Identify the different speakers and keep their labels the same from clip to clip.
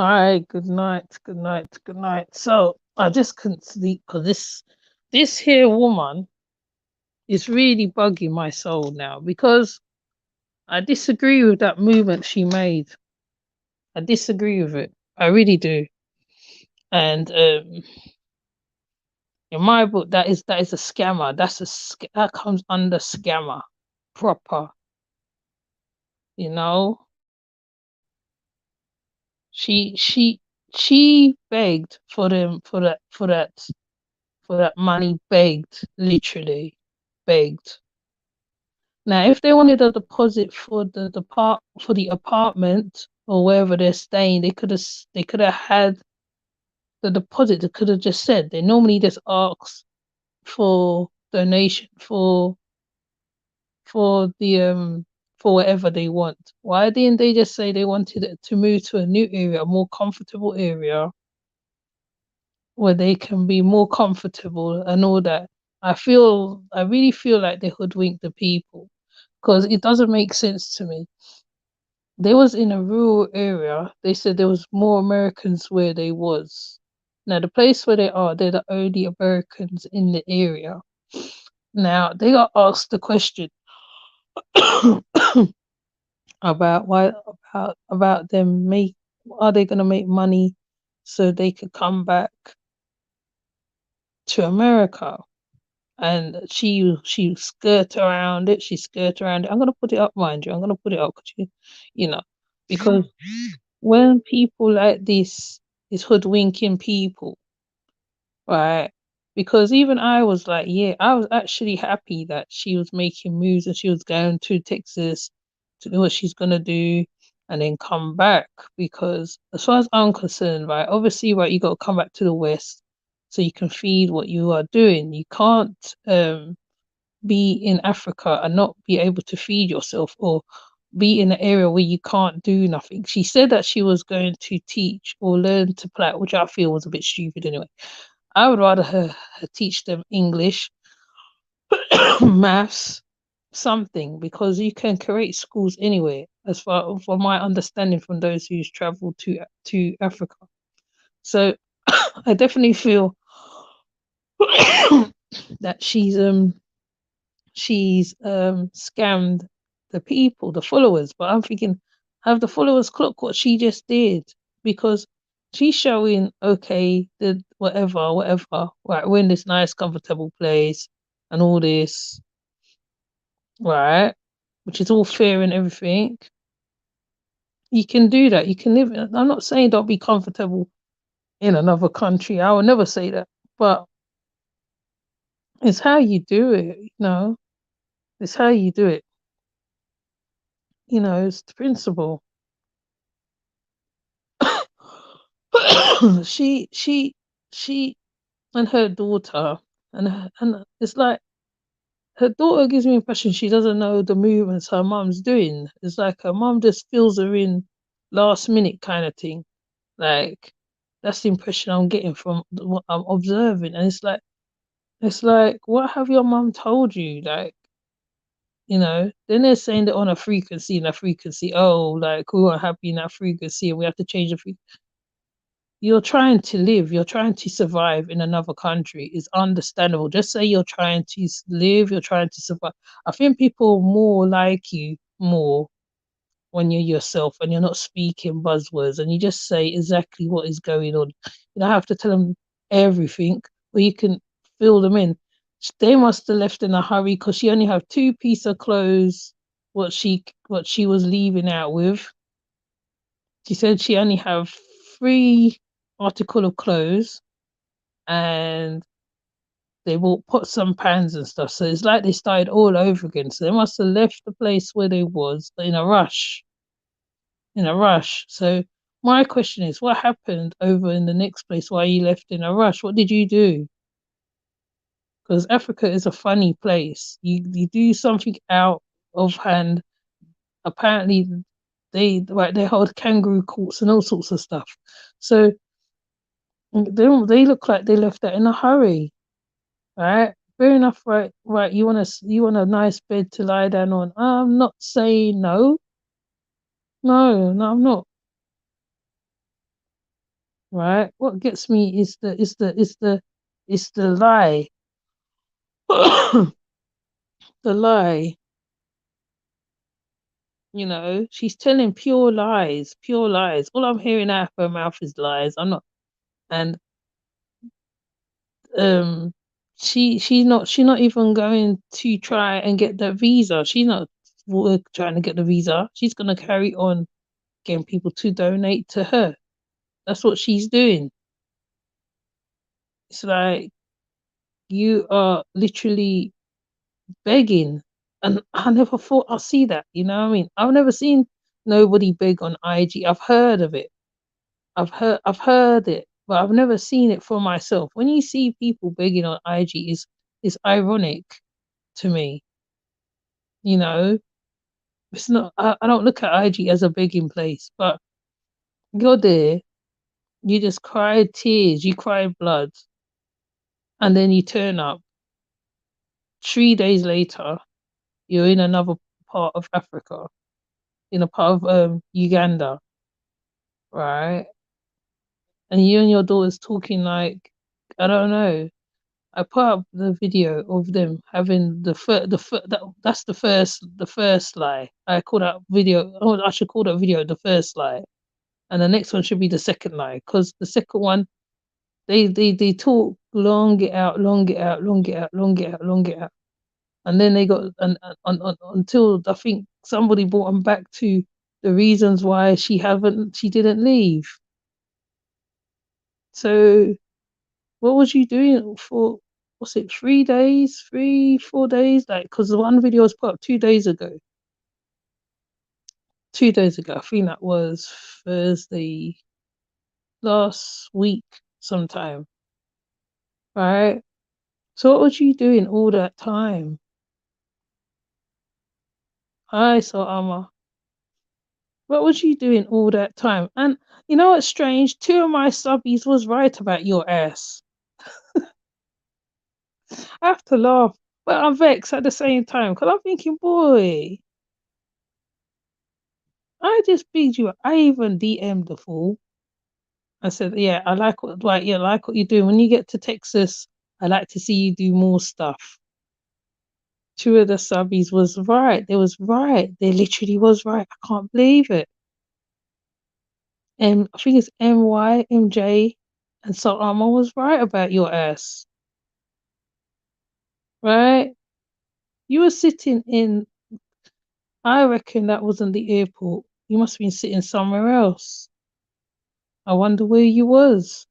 Speaker 1: Hi, good night, good night, good night. So I just couldn't sleep because this here woman is really bugging my soul now because I disagree with that movement she made. I disagree with it. I really do. And in my book, that is a scammer. That comes under scammer, proper. You know, she she she begged for them for that money, begged, literally begged. Now, if they wanted a deposit for the apartment or wherever they're staying, they could have had the deposit. They could have just said they normally just ask for donation for the for whatever they want. Why didn't they just say they wanted it to move to a new area, a more comfortable area where they can be more comfortable and all that? I really feel like they hoodwinked the people because it doesn't make sense to me. They was in a rural area. They said there was more Americans where they was. Now the place where they are, they're the only Americans in the area. Now they got asked the question about why about them make are they gonna make money so they could come back to America? And she skirt around it. She skirt around it. I'm gonna put it up, mind you. I'm gonna put it up because you know, because when people like this is hoodwinking people, right? Because even I was like, yeah, I was actually happy that she was making moves and she was going to Texas to do what she's gonna do and then come back. Because as far as I'm concerned, right, obviously, right, you got to come back to the West so you can feed what you are doing. You can't be in Africa and not be able to feed yourself or be in an area where you can't do nothing. She said that she was going to teach or learn to play, which I feel was a bit stupid anyway. I would rather her teach them English, maths, something, because you can create schools anywhere, as far from my understanding from those who's traveled to Africa. So I definitely feel that she's scammed the people, the followers. But I'm thinking, have the followers clocked what she just did? Because she's showing, okay, the whatever, right, we're in this nice, comfortable place and all this, right? Which is all fair and everything. You can do that. You can live. I'm not saying don't be comfortable in another country. I would never say that. But it's how you do it, It's how you do it. It's the principle. she she and her daughter and it's like her daughter gives me the impression she doesn't know the movements her mum's doing. It's like her mum just fills her in last minute kind of thing. Like that's the impression I'm getting from what I'm observing. And it's like what have your mum told you? Like, then they're saying that on a frequency and a frequency, oh, like we weren't happy in that frequency and we have to change the frequency. You're trying to live, you're trying to survive in another country is understandable. Just say you're trying to live, you're trying to survive. I think people more like you more when you're yourself and you're not speaking buzzwords and you just say exactly what is going on. You don't have to tell them everything, but you can fill them in. They must have left in a hurry because she only had two pieces of clothes. What she was leaving out with. She said she only have three article of clothes and they bought pots and pans and stuff. So it's like they started all over again. So they must have left the place where they was in a rush. In a rush. So my question is, what happened over in the next place? Why you left in a rush? What did you do? Because Africa is a funny place. You do something out of hand. Apparently, they hold kangaroo courts and all sorts of stuff. So they look like they left that in a hurry, right? Fair enough, right? Right. You want a nice bed to lie down on. I'm not saying no. No, no, I'm not. right? What gets me is the lie. The lie. You know, she's telling pure lies, pure lies. All I'm hearing out of her mouth is lies. I'm not, and um, she's not even going to try and get the visa. She's not trying to get the visa. She's gonna carry on getting people to donate to her. That's what she's doing. It's like you are literally begging, and I never thought I'd see that. You know what I mean? I've never seen nobody beg on IG. I've heard of it. I've heard it, but I've never seen it for myself. When you see people begging on IG, is ironic to me. You know, it's not. I don't look at IG as a begging place, but you're there. You just cried tears, you cried blood, and then you turn up. 3 days later, you're in another part of Africa, in a part of Uganda, right? And you and your daughter's talking like, I don't know. I put up the video of them having that's the first lie. I call that video. Oh, I should call that video the first lie, and the next one should be the second lie, because the second one they talk long it out, long it out, long it out, long it out, long it out, and then they got until I think somebody brought them back to the reasons why she didn't leave. So what was you doing for? Was it 3 days, 4 days? Like, because the one video was put up 2 days ago. 2 days ago, I think that was Thursday last week, sometime. Right. So what was you doing all that time? I saw Amma. What was you doing all that time? And you know what's strange? Two of my subbies was right about your ass. I have to laugh, but I'm vexed at the same time because I'm thinking, boy, I just beat you. I even DM'd the fool. I said, yeah, I like what you're doing. When you get to Texas, I like to see you do more stuff. Two of the subbies was right. They was right. They literally was right. I can't believe it. And I think it's MY, MJ, and so Alma was right about your ass. Right? You were sitting in, I reckon that wasn't the airport. You must have been sitting somewhere else. I wonder where you was.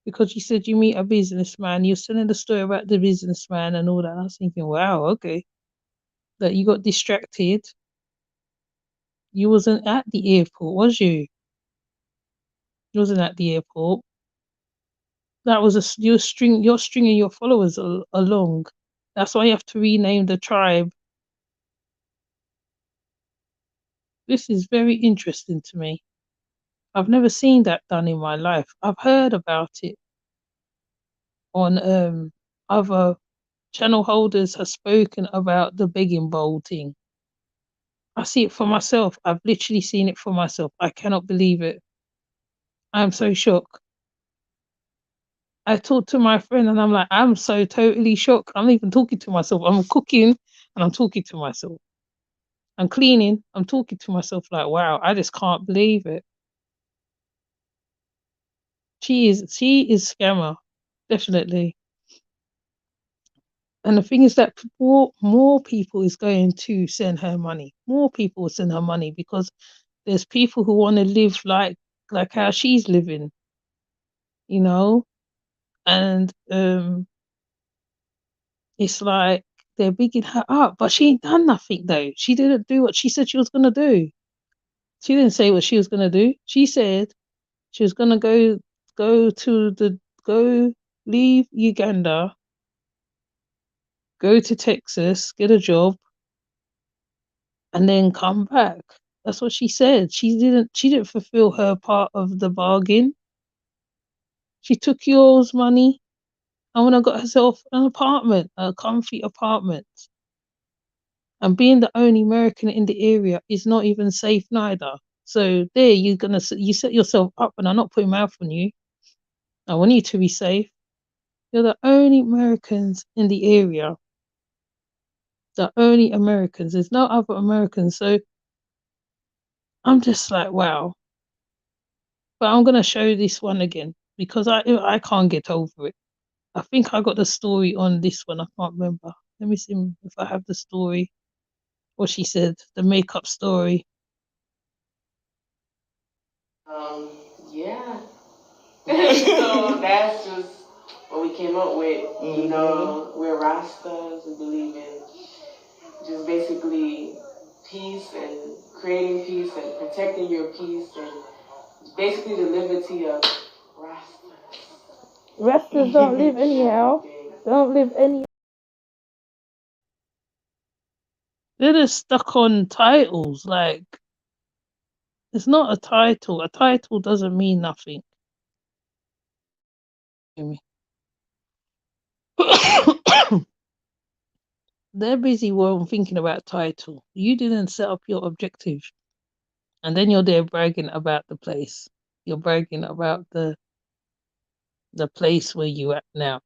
Speaker 1: Because you said you meet a businessman, you're telling the story about the businessman and all that. I was thinking, wow, okay. That you got distracted. You wasn't at the airport, was you? You wasn't at the airport. That was you're stringing your followers along. That's why you have to rename the tribe. This is very interesting to me. I've never seen that done in my life. I've heard about it on other channel holders have spoken about the begging bowl thing. I see it for myself. I've literally seen it for myself. I cannot believe it. I'm so shocked. I talked to my friend and I'm like, I'm so totally shocked. I'm even talking to myself. I'm cooking and I'm talking to myself. I'm cleaning. I'm talking to myself like, wow, I just can't believe it. She is scammer, definitely. And the thing is that more people is going to send her money. More people will send her money because there's people who want to live like how she's living, you know? And it's like they're bigging her up, but she ain't done nothing though. She didn't do what she said she was gonna do. She didn't say what she was gonna do. She said she was gonna go to the go leave Uganda, go to Texas, get a job, and then come back. That's what she said. She didn't fulfill her part of the bargain. She took yours money and went and got herself an apartment, a comfy apartment. And being the only American in the area is not even safe neither. So there, you set yourself up, and I'm not putting my mouth on you. I want you to be safe. You're the only Americans in the area. The only Americans. There's no other Americans. So I'm just like, wow. But I'm gonna show this one again because I can't get over it. I think I got the story on this one. I can't remember. Let me see if I have the story. What she said, the makeup story.
Speaker 2: Yeah. So that's just what we came up with. You know, we're Rastas. We believe in just basically peace and creating peace and protecting your peace and basically the liberty of Rastas.
Speaker 1: Rastas don't live anyhow. Don't live any. They're just stuck on titles. Like, it's not a title. A title doesn't mean nothing. They're busy thinking about title. You didn't set up your objective. And then you're there bragging about the place. You're bragging about the place where you at now.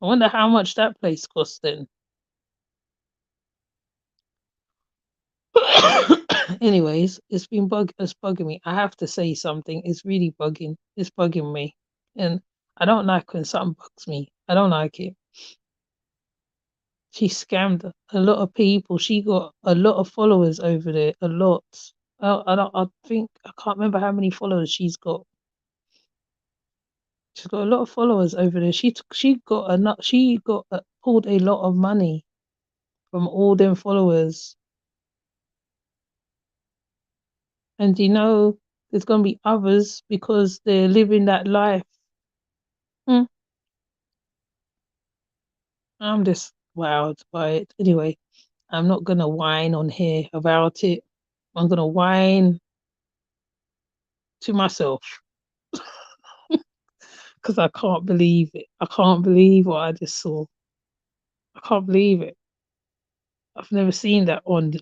Speaker 1: I wonder how much that place costs then. Anyways, it's bugging me. I have to say something. It's really bugging. It's bugging me. And I don't like when something bugs me. I don't like it. She scammed a lot of people. She got a lot of followers over there. A lot. I think I can't remember how many followers she's got. She's got a lot of followers over there. She pulled a lot of money from all them followers. And you know, there's gonna be others because they're living that life. Hmm. I'm just wowed by it. Anyway, I'm not gonna whine on here about it. I'm gonna whine to myself because I can't believe it. I can't believe what I just saw. I can't believe it. I've never seen that on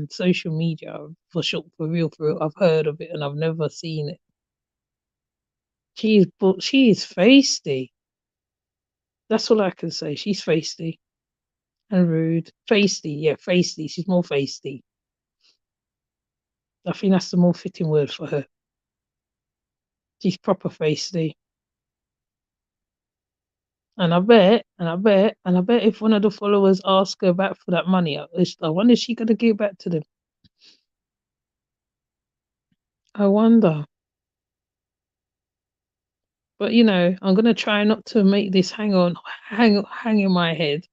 Speaker 1: social media for sure, for real, for real. I've heard of it and I've never seen it. She's feisty. That's all I can say. She's feisty and rude. Feisty, yeah, feisty. She's more feisty. I think that's the more fitting word for her. She's proper feisty. And I bet if one of the followers ask her back for that money, I wonder if she's gonna give it back to them. I wonder. But you know, I'm gonna try not to make this hang in my head.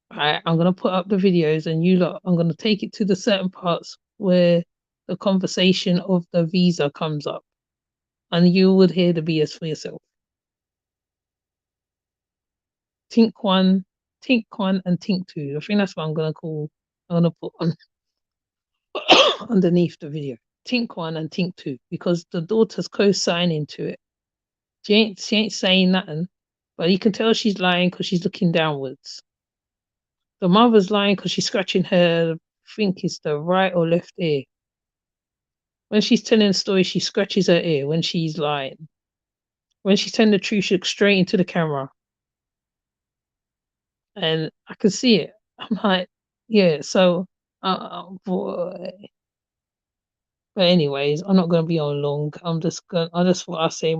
Speaker 1: I'm gonna put up the videos and I'm gonna take it to the certain parts where the conversation of the visa comes up. And you would hear the BS for yourself. Tink one and Tink two. I think that's what I'm gonna call. I'm gonna put on underneath the video. Tink one and Tink two because the daughter's co-signing to it. She ain't saying nothing, but you can tell she's lying because she's looking downwards. The mother's lying because she's scratching her. I think it's the right or left ear. When she's telling the story, she scratches her ear when she's lying. When she's telling the truth, she looks straight into the camera. And I can see it. I'm like, yeah, so, oh boy. But anyways, I'm not going to be on long. I just thought I'd say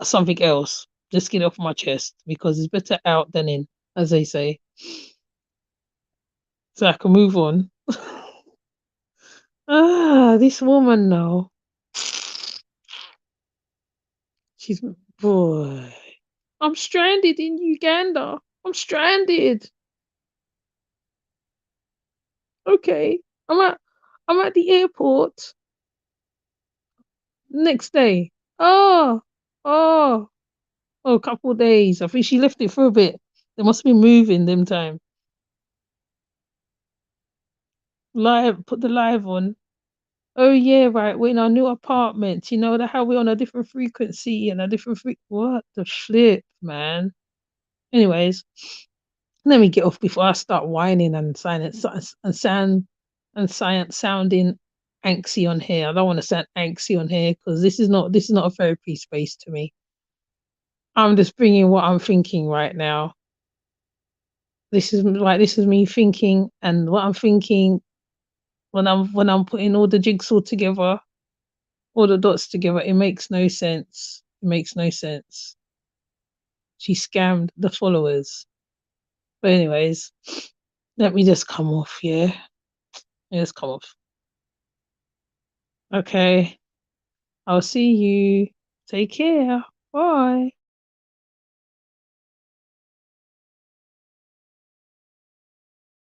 Speaker 1: something else. Just get it off my chest because it's better out than in, as they say. So I can move on. This woman now. She's, boy. I'm stranded in Uganda. I'm stranded. Okay. I'm at the airport next day. Oh, oh, a couple of days. I think she left it for a bit. They must be moving them time. Live, put the live on. Oh yeah, right. We're in our new apartment. You know how we're on a different frequency and a different what the flip, man. Anyways, let me get off before I start whining and sound and sounding angsty on here. I don't want to sound angsty on here because this is not a therapy space to me. I'm just bringing what I'm thinking right now. This is me thinking, and what I'm thinking when I'm putting all the jigsaw together, all the dots together. It makes no sense. It makes no sense. She scammed the followers. But anyways, let me just come off. Yeah, just come off. Okay. I'll see you. Take care. Bye.